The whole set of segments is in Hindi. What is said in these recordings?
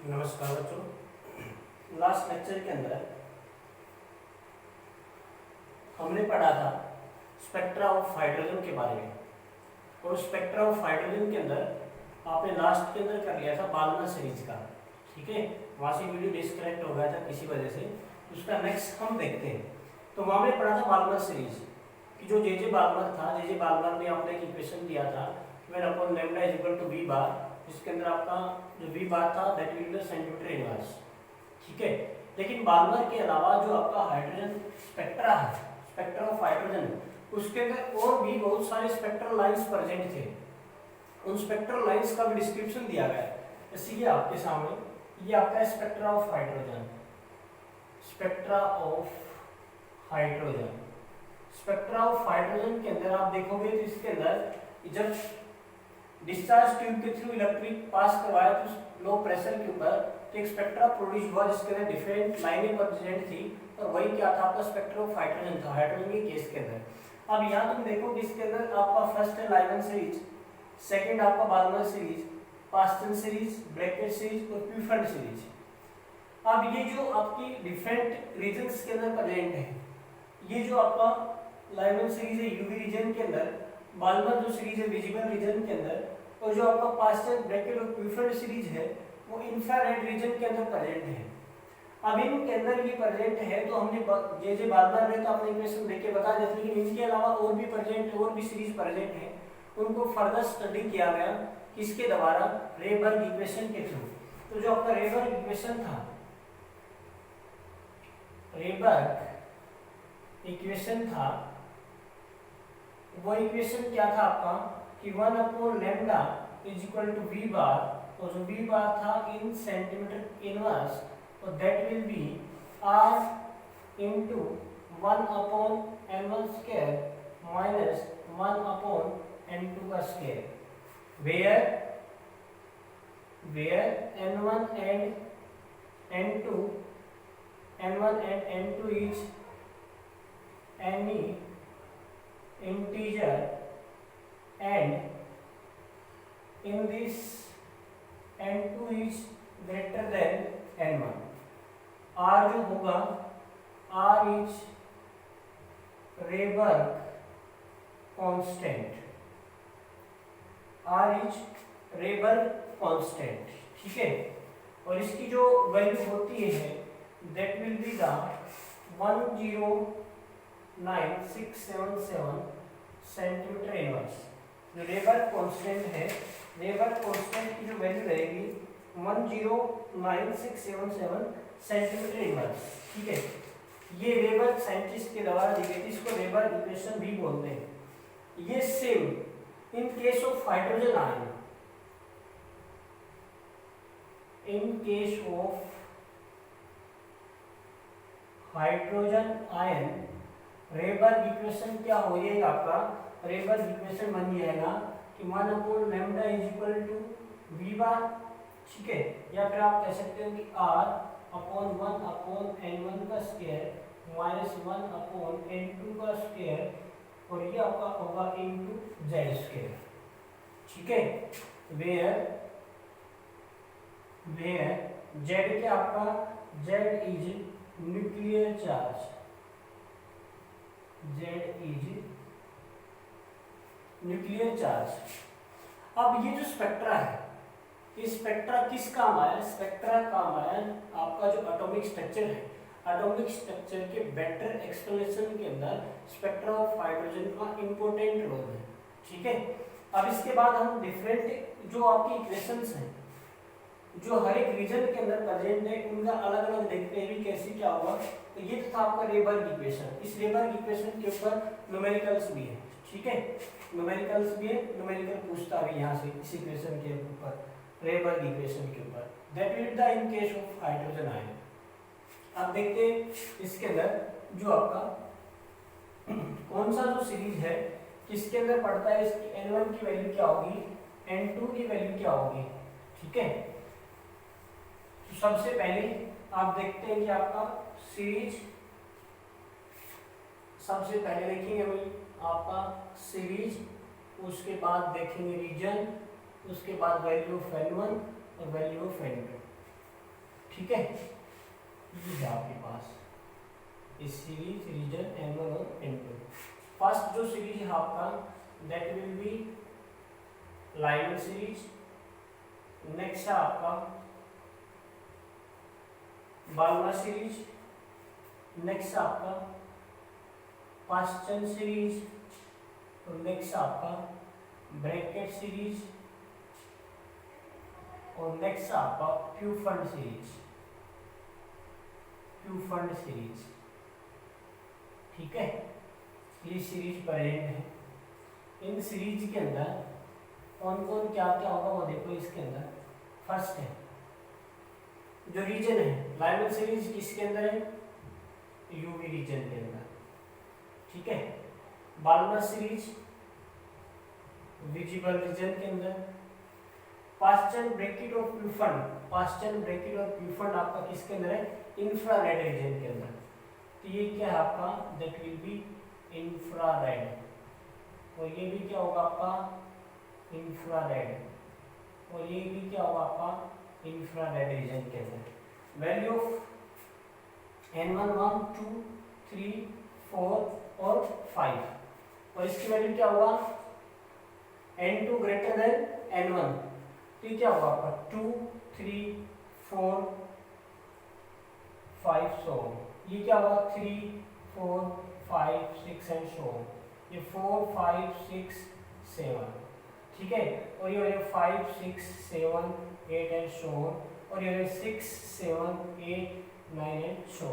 नमस्कार बच्चों। लास्ट लेक्चर के अंदर हमने पढ़ा था स्पेक्ट्रा ऑफ हाइड्रोजन के बारे में, और स्पेक्ट्रा ऑफ हाइड्रोजन के अंदर आपने लास्ट के अंदर कर लिया था बाल्मर सीरीज का। ठीक है, वहाँ से वीडियो डिस्कनेक्ट हो गया था किसी वजह से, उसका नेक्स्ट हम देखते हैं। तो वहाँ हमने पढ़ा था बाल्मर सीरीज कि जो जे बाल्मर था, जे बाल्मर ने आपने एक इक्वेशन दिया था when upon lambda is equal to v bar, जिसके अंदर आपका जो वी बार था that will be centimetre inverse. ठीक है, लेकिन बाल्मर के अलावा जो आपका हाइड्रोजन स्पेक्ट्रा है, स्पेक्ट्रा ऑफ हाइड्रोजन, उसके अंदर और भी बहुत सारे स्पेक्ट्रल लाइंस प्रेजेंट थे। उन स्पेक्ट्रल लाइंस का भी डिस्क्रिप्शन दिया गया है। जैसे ये आपके सामने, ये आपका spectra of hydrogen, spectra of hydrogen, spectra of hydrogen के अंदर आप देखोगे तो इसके अंदर जब डिस्चार्ज ट्यूब के थ्रू इलेक्ट्रिक पास करवाया तो लो प्रेशर के ऊपर तो एक स्पेक्ट्रा प्रोड्यूस हुआ जिसके अंदर डिफरेंट लाइनें प्रेजेंट थी, और वही क्या था आपका स्पेक्ट्रा ऑफ हाइड्रोजन था, हाइड्रोजन के केस के अंदर। अब यहाँ तुम देखो कि इसके अंदर आपका फर्स्ट है लाइमन सीरीज, सेकंड आपका Balmer series, Paschen series, Brackett series और प्यूफर्ड सीरीज। अब ये जो आपकी डिफरेंट रीजन्स के अंदर प्रेजेंट है, ये जो आपका लाइमन सीरीज है यूवी रीजन के अंदर, बाल्मर जो सीरीज है विजिबल रीजन के अंदर, और जो आपका पास्टन, ब्रैकेट और प्यूफर्ड सीरीज है वो इंफ्रारेड रीजन के अंदर प्रेजेंट है। अब इनके अंदर ये प्रेजेंट है तो हमने जे बाल्मर में तो आपने इक्वेशन देख के बता दिया, लेकिन इनके अलावा और भी प्रेजेंट है, और भी सीरीज प्रेजेंट है, उनको फर्दर स्टडी किया गया किसके द्वारा, रेबर्ग इक्वेशन के थ्रू। तो जो आपका रेबर्ग इक्वेशन था, रेबर्ग इक्वेशन था, वो इक्वेशन क्या था आपका कि 1 lambda is equal to v bar, और जो वी बार था इन सेंटीमीटर इनवर्स, और that will be r into 1/n1 square minus 1/n2 का square, where n1 and n2 is any integer and in this n2 is greater than n1। r जो होगा, r is Rydberg constant, r is Rydberg constant. ठीक है, और इसकी जो वैल्यू होती है that will be the 109,677 centimetre inverse. जो रेबर्ग कांस्टेंट है, रेबर्ग कांस्टेंट की जो वैल्यू रहेगी 109,677 सेंटीमीटर इनवर्स। ठीक है, ये रेबर्ग साइंटिस्ट के द्वारा दी गई थी, इसको रेबर्ग इक्वेशन भी बोलते हैं। ये same in case of hydrogen ion, in case of hydrogen ion Rydberg equation क्या हो जाएगा आपका, रेबर्ग इक्वेशन बन जाएगा कि 1 lambda is equal to v bar. ठीक है, या फिर आप कह सकते हो कि r/1/n1 का स्क्वायर माइनस 1/n2 का स्क्वायर, और ये आपका होगा इनटू z स्क्वायर। ठीक है, वेयर z क्या आपका, z is nuclear charge, z is nuclear charge. अब ये जो स्पेक्ट्रा है, ये स्पेक्ट्रा किस काम आया, स्पेक्ट्रा काम आया आपका जो एटॉमिक स्ट्रक्चर है, एटॉमिक स्ट्रक्चर के बेटर एक्सप्लेनेशन के अंदर स्पेक्ट्रा ऑफ हाइड्रोजन का इंपॉर्टेंट रोल है। ठीक है, अब इसके बाद हम डिफरेंट जो आपकी इक्वेशंस हैं जो हर एक रीजन के अंदर प्रेजेंट है, उनका अलग अलग देखते हैं भी कैसे क्या हुआ। तो ये था आपका रेबर्ग इक्वेशन। इस रेबर्ग इक्वेशन के ऊपर न्यूमेरिकल्स भी है। ठीक है, न्यूमेरिकल्स भी है, न्यूमेरिकल पूछता भी यहाँ से इस इक्वेशन के ऊपर, रेबर्ग इक्वेशन के ऊपर, that will the in case of hydrogen ion. अब देखते हैं इसके अंदर जो आपका कौन सा जो सीरीज है किसके अंदर पड़ता है, इसकी n1 की वैल्यू क्या होगी, n2 की वैल्यू क्या होगी। ठीक है, तो सबसे पहले आप देखते हैं कि आपका सीरीज, सबसे पहले देखेंगे भाई आपका सीरीज, उसके बाद देखेंगे रीजन, उसके बाद वैल्यू ऑफ n1 और वैल्यू ऑफ n2। ठीक है, ये है आपके पास इस सीरीज रीजन N1 और N2। फर्स्ट जो सीरीज है आपका that will B liner series. Next है आपका बाल्मर सीरीज। नेक्स्ट है आपका पास्चन सीरीज। और नेक्स्ट है आपका ब्रैकेट सीरीज। और नेक्स्ट है आपका प्यूफंड सीरीज। प्यूफंड सीरीज, ठीक है, ये सीरीज प्रेजेंट है। इन सीरीज के अंदर कौन कौन क्या क्या होगा वो देखो। इसके अंदर फर्स्ट है जो रीजन है, लाइनर सीरीज किसके अंदर है, यूवी रीजन के अंदर, ठीक है। बाल्मर सीरीज विजिबल रीजन के अंदर। पास्चन ब्रैकेट और प्यूफंड, पास्चन ब्रैकेट और प्यूफंड आपका किसके अंदर है, इंफ्रारेड रीजन के अंदर। तो ये क्या है आपका, दैट विल बी इंफ्रारेड। और ये भी क्या होगा आपका, इंफ्रारेड। और ये भी क्या होगा आपका, इंफ्रारेड रीजन के अंदर। वैल्यू ऑफ N1 1 2 3 4 और 5। और इसकी वैल्यू क्या होगा, N2 ग्रेटर देन N1। तो ये क्या होगा आपका 2 3 4 5 सो। ये क्या होगा 3 4 5 6 एंड सो। ये 4 5 6 7, ठीक है। और ये 5 6 7 8 एंड सो। और ये 6 7 8 9 एंड सो।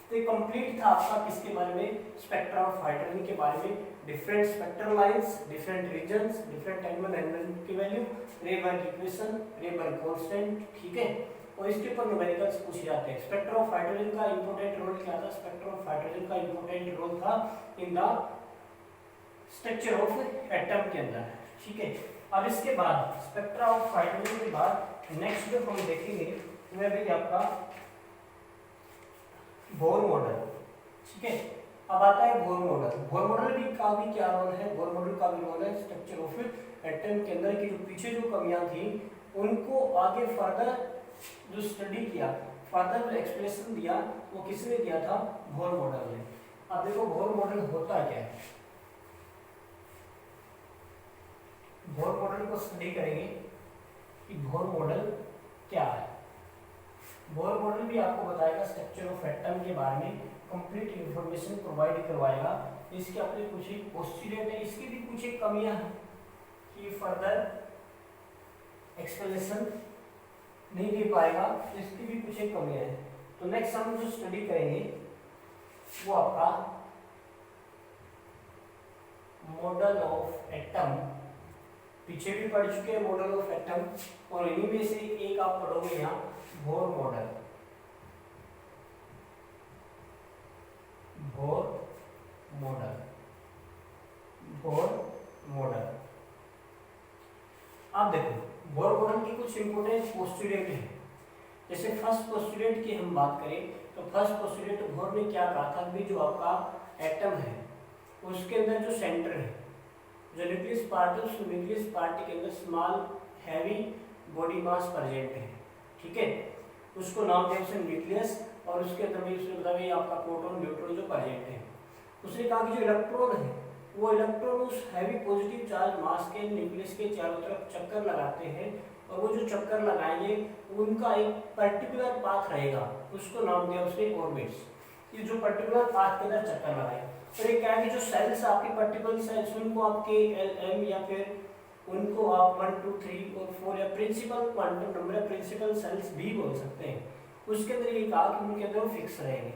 तो ये कंप्लीट था आपका किसके बारे में, स्पेक्ट्रा ऑफ हाइड्रोजन के बारे में। Different spectral lines, different regions, different N1 N1 की value, Rydberg equation, Rydberg constant, ठीक है। और इसके ऊपर न्यूमेरिकल्स पूछे जाते हैं। स्पेक्ट्रा ऑफ हाइड्रोजन का इंपॉर्टेंट रोल क्या था, स्पेक्ट्रा ऑफ हाइड्रोजन का इंपॉर्टेंट रोल था in the structure of atom के अंदर, ठीक है। अब इसके बाद स्पेक्ट्रा ऑफ हाइड्रोजन के बाद नेक्स्ट जो हम देखेंगे वह भी आपका बोर मॉडल, ठीक है। अब आता है बोर मॉडल। बोर मॉडल भी का भी क्या रोल है, बोर मॉडल का भी रोल है स्ट्रक्चर ऑफ एटम के अंदर की जो पीछे जो कमियां थी उनको आगे फर्दर जो स्टडी किया, फर्दर जो एक्सप्लेनेशन दिया वो किसने दिया था, बोर मॉडल ने। अब देखो बोर मॉडल होता क्या है। बोर मॉडल को स्टडी करेंगे कि बोर मॉडल क्या है। बोर मॉडल भी आपको बताएगा स्ट्रक्चर ऑफ एटम के बारे में, कंप्लीट इंफॉर्मेशन प्रोवाइड करवाएगा। इसके अपने कुछ एक पोस्टुलेट है, इसकी भी कुछ एक कमियां हैं कि फर्दर एक्सप्लेनेशन नहीं दे पाएगा, इसकी भी कुछ एक कमियां हैं। तो नेक्स्ट हम जो स्टडी करेंगे वो आपका मॉडल ऑफ एटम। पीछे भी पढ़ चुके हैं मॉडल ऑफ एटम, और इन्हीं में से एक आप पढ़ोगे यहाँ Bohr model. Bohr model, Bohr model. अब देखो बोर मॉडल की कुछ इंपोर्टेंट पोस्टुलेट है। जैसे फर्स्ट पोस्टुलेट की हम बात करें तो फर्स्ट पोस्टुलेट बोर ने क्या कहा था कि जो आपका एटम है उसके अंदर जो सेंटर है, जो न्यूक्लियस पार्ट है, उस न्यूक्लियस पार्ट के अंदर small heavy body mass present है, ठीक है। उसको नाम दिया उसने न्यूक्लियस, और उसके अंदर भी उसने बताया ये आपका प्रोटॉन न्यूट्रॉन जो प्रेजेंट है। उसने कहा कि जो इलेक्ट्रॉन है वो इलेक्ट्रॉन उस हैवी पॉजिटिव चार्ज मास के न्यूक्लियस के चारों तरफ चक्कर लगाते हैं, और वो जो चक्कर लगाएंगे उनका एक पर्टिकुलर पाथ रहेगा, उसको नाम दिया उसने ऑर्बिट्स। ये जो पर्टिकुलर पाथ के अंदर चक्कर लगाए, और ये क्या है कि जो सेल्स आपके पर्टिकुलर सेल्स उनको आपके एम या फिर उनको आप 1 2 3 और 4 या प्रिंसिपल क्वांटम नंबर या प्रिंसिपल सेल्स भी बोल सकते हैं। उसके अंदर ये कहा कि उनके अंदर फिक्स रहेंगे।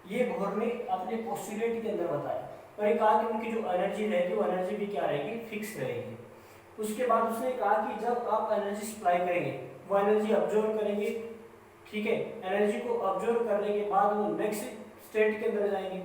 ये बोर ने अपने पोस्टुलेट के अंदर बताया, और ये कहा कि उनकी जो एनर्जी रहेगी वो एनर्जी भी क्या रहेगी, फिक्स रहेगी। उसके बाद उसने कहा कि जब आप एनर्जी सप्लाई करेंगे वो एनर्जी ऑब्जर्व करेंगे, ठीक है। एनर्जी को ऑब्जर्व करने के बाद वो नेक्स्ट स्टेट के अंदर जाएंगे।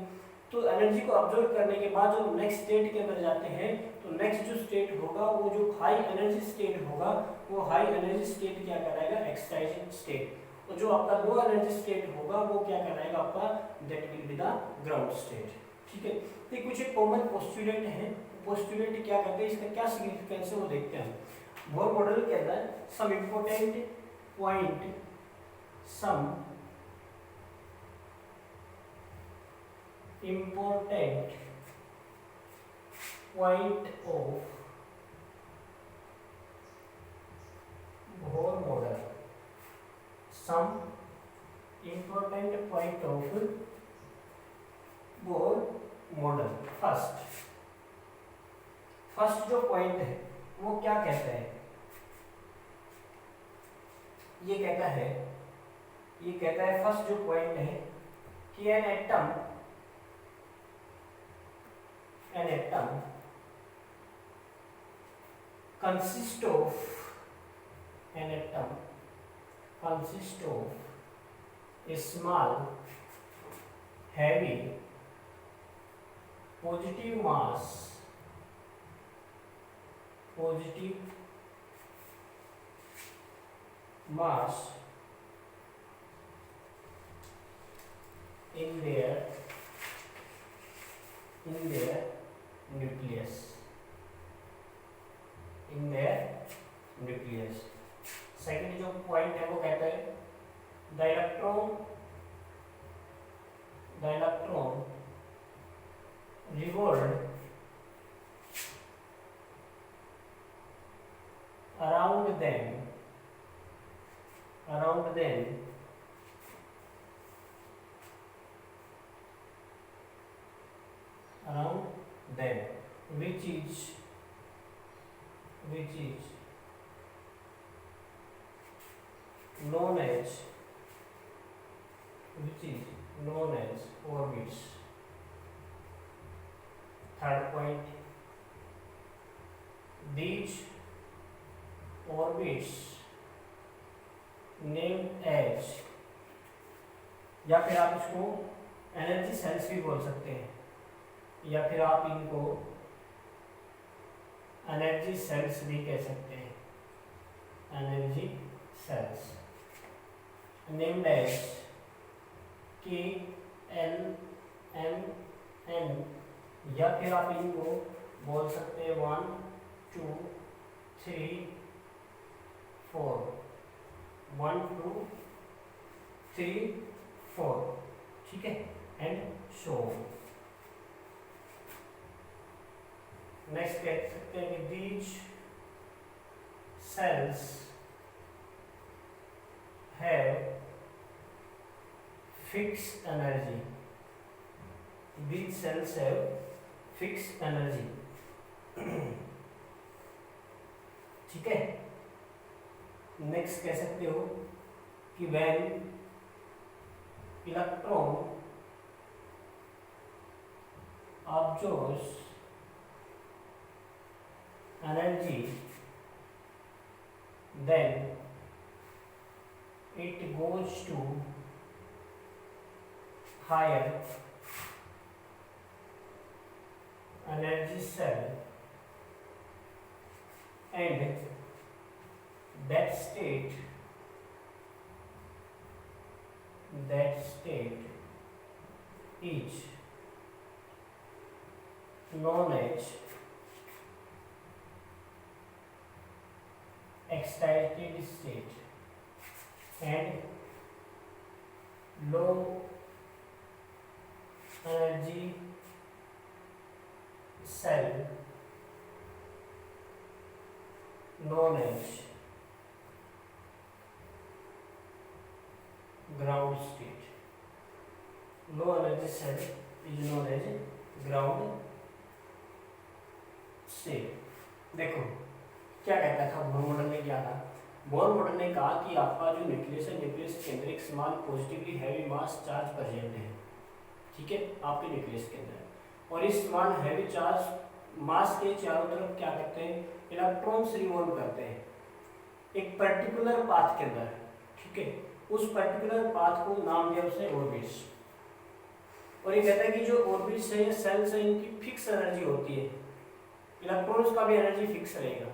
तो एनर्जी को ऑब्जर्व करने के बाद जो नेक्स्ट स्टेट के अंदर जाते हैं तो नेक्स्ट जो स्टेट होगा वो जो हाई एनर्जी स्टेट होगा, वो हाई एनर्जी स्टेट क्या कराएगा, एक्साइटेड स्टेट। और जो आपका लो एनर्जी स्टेट होगा वो क्या कराएगा आपका, that will be the ground state, ठीक है। तो कुछ एक कॉमन पोस्टुलेट है। पोस्टुलेट क्या कहते हैं, इसका क्या सिग्निफिकेंस है वो देखते हैं। बोर मॉडल के अंदर some important point some important point of Bohr model. Some important point of Bohr model. First जो पॉइंट है वो क्या कहता है, ये कहता है फर्स्ट जो पॉइंट है कि an atom consist of a small heavy positive mass in their nucleus. Second जो पॉइंट है वो कहता है the electron revolved around them which is known as orbits. Third point, these orbits named as, या फिर आप इसको एनर्जी सेल्स भी बोल सकते हैं, या फिर आप इनको एनर्जी सेल्स भी कह सकते हैं, एनर्जी सेल्स नेम्ड एज के एल एम एन, या फिर आप इनको बोल सकते हैं 1 2 3 4, 1 2 3 4, ठीक है, एंड शो। नेक्स्ट कह सकते हैं कि these cells have fixed energy. These cells have fixed energy. ठीक है। नेक्स्ट कह सकते हो कि when electron absorbs energy, then it goes to higher energy cell, and that state is known as excited state, and low energy cell known as ground state. Low energy cell is known as ground state. देखो क्या कहता था बोर मॉडल ने, क्या था बोर मॉडल ने कहा कि आपका जो न्यूक्लियस है, न्यूक्लियस के अंदर एक स्मॉल पॉजिटिवली हैवी मास चार्ज प्रेजेंट है, ठीक है, आपके न्यूक्लियस के अंदर, और इस स्मॉल हैवी चार्ज मास के चारों तरफ क्या करते हैं, इलेक्ट्रॉन्स रिवॉल्व करते हैं एक पर्टिकुलर पाथ के अंदर, ठीक है, उस पर्टिकुलर पाथ को नाम दिया उसने ऑर्बिट्स। और ये कहता है कि जो ऑर्बिट्स है, सेल्स है, इनकी फिक्स एनर्जी होती है, इलेक्ट्रॉन्स का भी एनर्जी फिक्स रहेगा।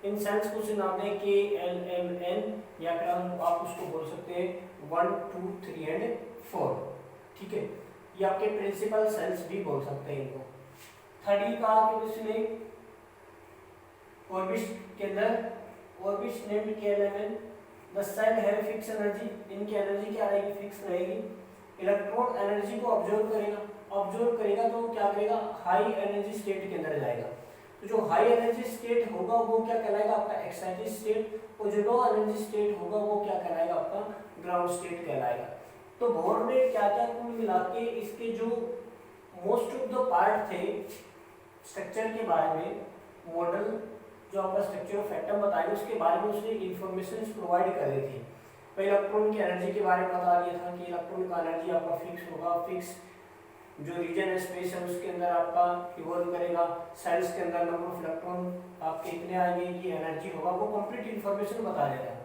इन सेल्स को नाम दें के एल एम एन, या फिर आप उसको बोल सकते हैं 1 2 3 एंड 4, ठीक है, ये आपके प्रिंसिपल सेल्स भी बोल सकते हैं इनको। थर्ड ही कहा कि उसने ऑर्बिट्स के अंदर orbits named K L M N the shell have fix energy, इनकी एनर्जी क्या रहेगी, फिक्स रहेगी। इलेक्ट्रॉन एनर्जी को ऑब्जर्व करेगा, ऑब्जर्व करेगा तो क्या करेगा, हाई एनर्जी स्टेट के अंदर जाएगा। तो जो हाई एनर्जी स्टेट होगा वो क्या कहलाएगा, आपका एक्साइटेड स्टेट, और जो लो एनर्जी स्टेट होगा वो क्या कहलाएगा, आपका ग्राउंड स्टेट कहलाएगा। तो बोर ने क्या क्या कुल मिला के इसके जो मोस्ट ऑफ द पार्ट थे स्ट्रक्चर के बारे में, मॉडल जो आपका स्ट्रक्चर ऑफ एटम बताया उसके बारे में उसने इंफॉर्मेशन प्रोवाइड कर दी थी। तो इलेक्ट्रॉन की एनर्जी के बारे में बता दिया था कि इलेक्ट्रॉन का एनर्जी आपका फिक्स होगा, फिक्स जो रीजन है स्पेस है उसके अंदर आपका इवॉल्व करेगा। सेल्स के अंदर नंबर ऑफ इलेक्ट्रॉन आपके इतने आएंगे कि एनर्जी होगा, वो कंप्लीट इंफॉर्मेशन बता देता है।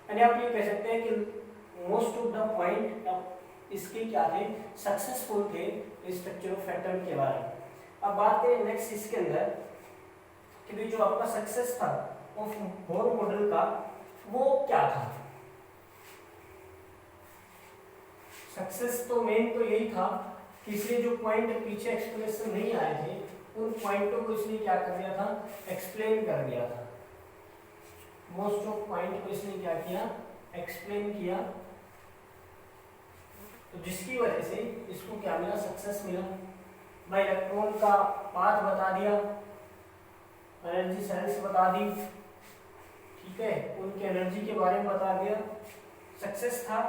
यानी आप ये कह सकते हैं कि मोस्ट ऑफ द पॉइंट इसके क्या थे, सक्सेसफुल थे स्ट्रक्चर ऑफ एटम के बारे में। अब बात करें नेक्स्ट इसके अंदर कि भी जो आपका सक्सेस था ऑफ बोर मॉडल का वो क्या था। सक्सेस तो मेन तो यही था कि इसने जो पॉइंट पीछे एक्सप्लेनेशन नहीं आए थे उन पॉइंटों को इसने क्या कर दिया था, एक्सप्लेन कर दिया था। मोस्ट ऑफ पॉइंट को इसने क्या किया, एक्सप्लेन किया, तो जिसकी वजह से इसको क्या मिला, सक्सेस मिला। भाई इलेक्ट्रॉन का पाथ बता दिया, एनर्जी सेल्स बता दी, ठीक है, उनकी एनर्जी के बारे में बता दिया, सक्सेस था।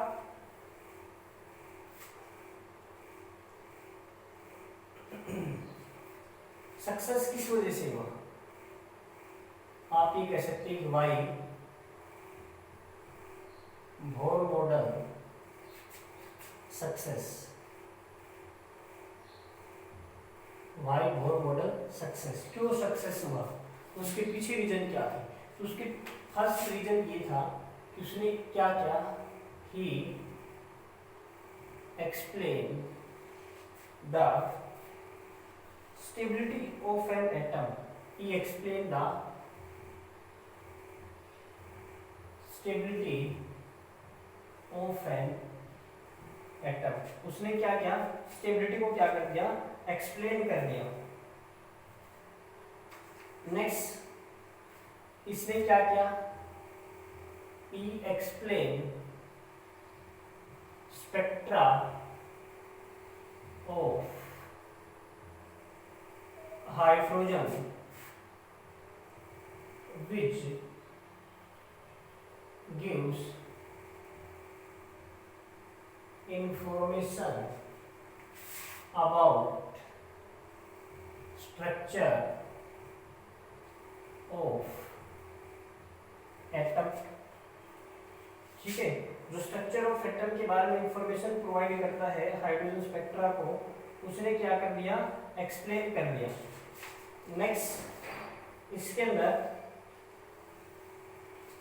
सक्सेस किस वजह से हुआ, आप ये कह सकते हैं कि why Bohr model success, why Bohr model success, क्यों सक्सेस हुआ, उसके पीछे रीजन क्या थे। तो उसके फर्स्ट रीजन ये था कि उसने क्या किया, he explain the stability of an atom, he explained the stability of an atom, उसने क्या किया, स्टेबिलिटी को क्या कर दिया, एक्सप्लेन कर दिया। नेक्स्ट इसने क्या किया, he explained spectra of hydrogen which gives information about structure of atom, ठीक है, जो स्ट्रक्चर ऑफ एटम के बारे में इंफॉर्मेशन प्रोवाइड करता है हाइड्रोजन स्पेक्ट्रा को, उसने क्या कर दिया, एक्सप्लेन कर दिया। नेक्स्ट इसके अंदर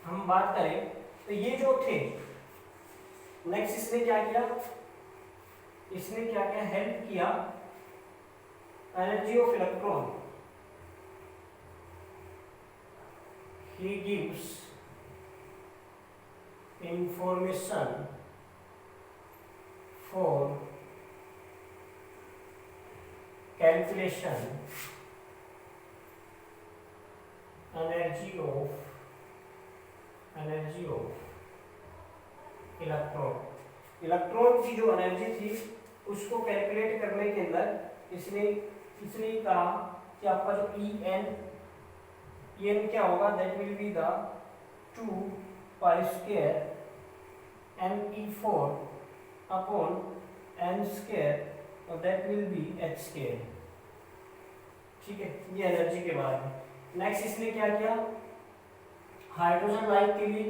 हम बात करें तो ये जो थे, नेक्स्ट इसने क्या किया, इसने क्या किया, हेल्प किया energy of electron, he gives information for calculation energy of electron की जो एनर्जी थी उसको कैलकुलेट करने के अंदर इसने कहा कि आपका जो En क्या होगा, that will be the 2 pi square Me4 upon n square और that will be h square, ठीक है, ये एनर्जी के बारे में। नेक्स्ट इसने क्या किया, हाइड्रोजन लाइक के लिए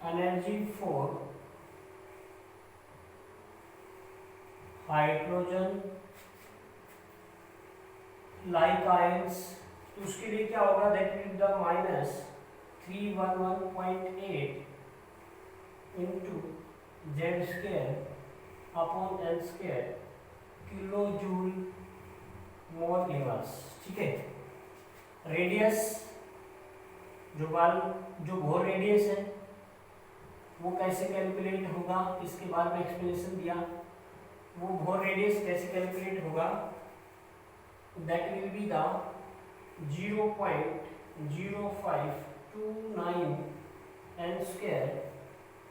energy for hydrogen like ions, तो उसके लिए क्या होगा, that will the -311.8 into Z square upon L square kilo joule mole inverse, ठीक है। रेडियस जो बोर रेडियस है वो कैसे कैलकुलेट होगा, इसके बारे में एक्सप्लेनेशन दिया। वो बोर रेडियस कैसे कैलकुलेट होगा, that will be the 0.0529 N square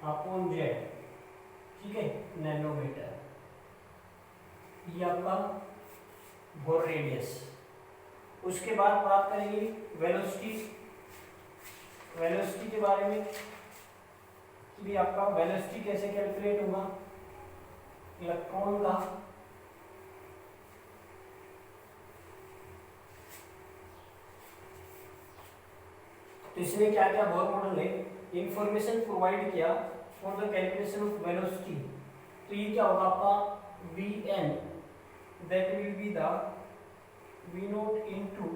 upon Z, ठीक है, नैनोमीटर। ये आपका बोर रेडियस। उसके बाद बात करेंगे वेलोसिटी, वेलोसिटी के बारे में कि भी आपका वेलोसिटी कैसे कैलकुलेट होगा इलेक्ट्रॉन का। तो इसने क्या क्या बोर मॉडल ने इंफॉर्मेशन प्रोवाइड किया for the calculation of velocity. तो ये क्या होगा आपका V N, that will be the V nought into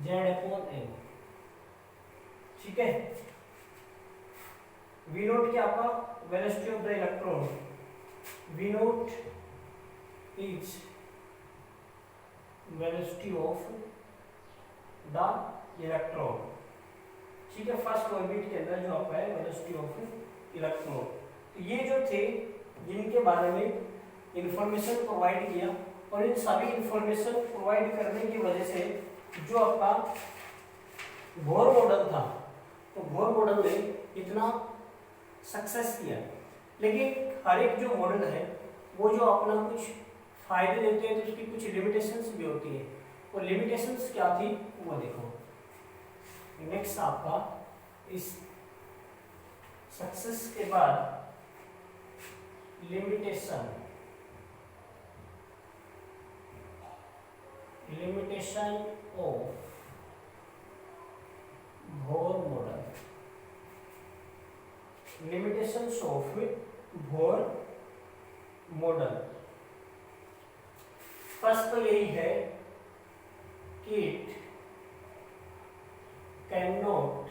Z upon N, ठीक है। वी नोट क्या आपका velocity of the electron, V nought is velocity of the electron, ठीक है, फर्स्ट ऑर्बिट के अंदर जो आपका है वेलोसिटी ऑफ इलेक्ट्रॉन। तो ये जो थे जिनके बारे में इंफॉर्मेशन प्रोवाइड किया, और इन सभी इंफॉर्मेशन प्रोवाइड करने की वजह से जो आपका बोर मॉडल था, तो बोर मॉडल ने इतना सक्सेस किया। लेकिन हर एक जो मॉडल है वो जो अपना कुछ फायदे देते हैं तो उसकी कुछ लिमिटेशंस भी होती है। वो लिमिटेशंस क्या थी वो देखो। नेक्स्ट आपका इस सक्सेस के बाद limitation, limitation of Bohr model, limitations of Bohr model. First तो यही है कि it can not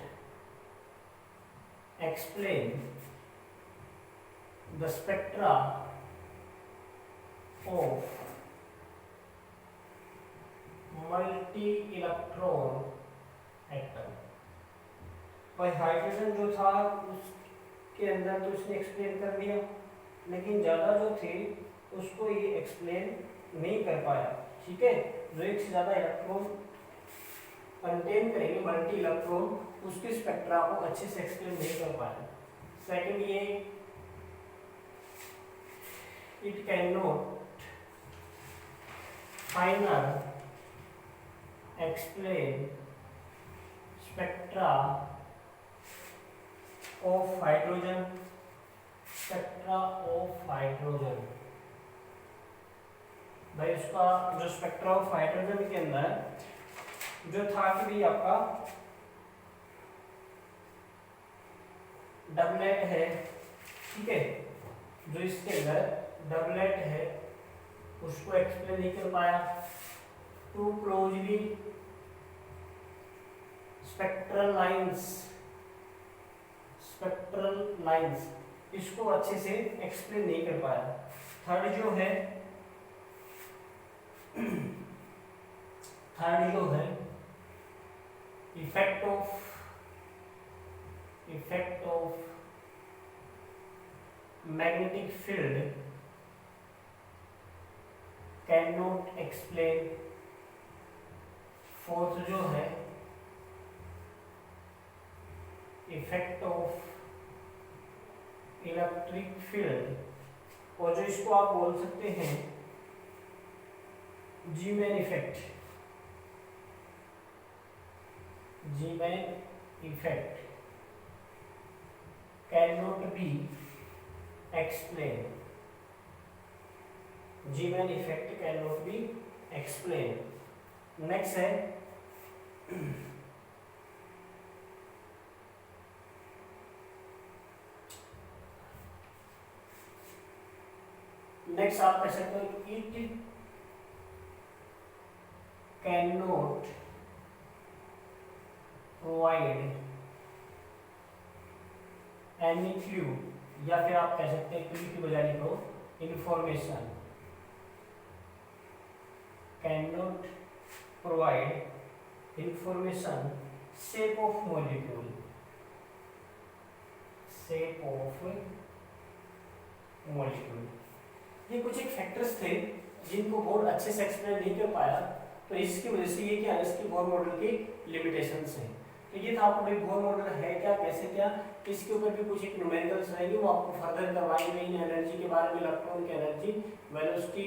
explain the spectra of multi electron atom. भाई हाइड्रोजन जो था उसके अंदर तो उसने एक्सप्लेन कर दिया, लेकिन ज़्यादा जो थे उसको ये एक्सप्लेन नहीं कर पाया, ठीक है। जो एक से ज़्यादा इलेक्ट्रॉन कंटेन करेंगे मल्टी इलेक्ट्रॉन, उसके स्पेक्ट्रा को अच्छे से एक्सप्लेन नहीं कर पाया। सेकंड ये it can not final explain spectra of hydrogen, spectra of hydrogen. भाई उसका जो स्पेक्ट्रा ऑफ हाइड्रोजन के अंदर जो था कि भी आपका डबलेट है, ठीक है, जो इसके अंदर डबलेट है उसको एक्सप्लेन नहीं कर पाया। Two closely spectral lines, spectral lines इसको अच्छे से एक्सप्लेन नहीं कर पाया। थर्ड जो है effect of magnetic field can not explain. Fourth जो है इफेक्ट ऑफ इलेक्ट्रिक फील्ड, और जो इसको आप बोल सकते हैं Zeeman effect, Zeeman effect cannot be explain, Zeeman effect cannot be explain. Next है नेक्स्ट आप कह सकते हो it cannot provide any clue, या फिर आप कह सकते हैं क्लू की बजाय लिखो information, can not provide information shape of molecule, shape of molecule. ये कुछ एक फैक्टर्स थे जिनको बहुत अच्छे से एक्सप्लेन नहीं कर पाया, तो इसकी वजह से ये क्या है, इसकी बोर मॉडल की लिमिटेशंस हैं। तो ये था आपको भाई बोर मॉडल है क्या, कैसे क्या, इसके ऊपर भी कुछ एक न्यूमेरिकल्स रहेंगे, वो आपको फर्दर करवाएंगे इन एनर्जी के बारे में, इलेक्ट्रॉन की एनर्जी, वेलोसिटी,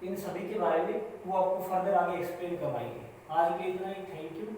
इन सभी के बारे में वो आपको फर्दर आगे एक्सप्लेन करवाएंगे। आज के लिए इतना ही, थैंक यू।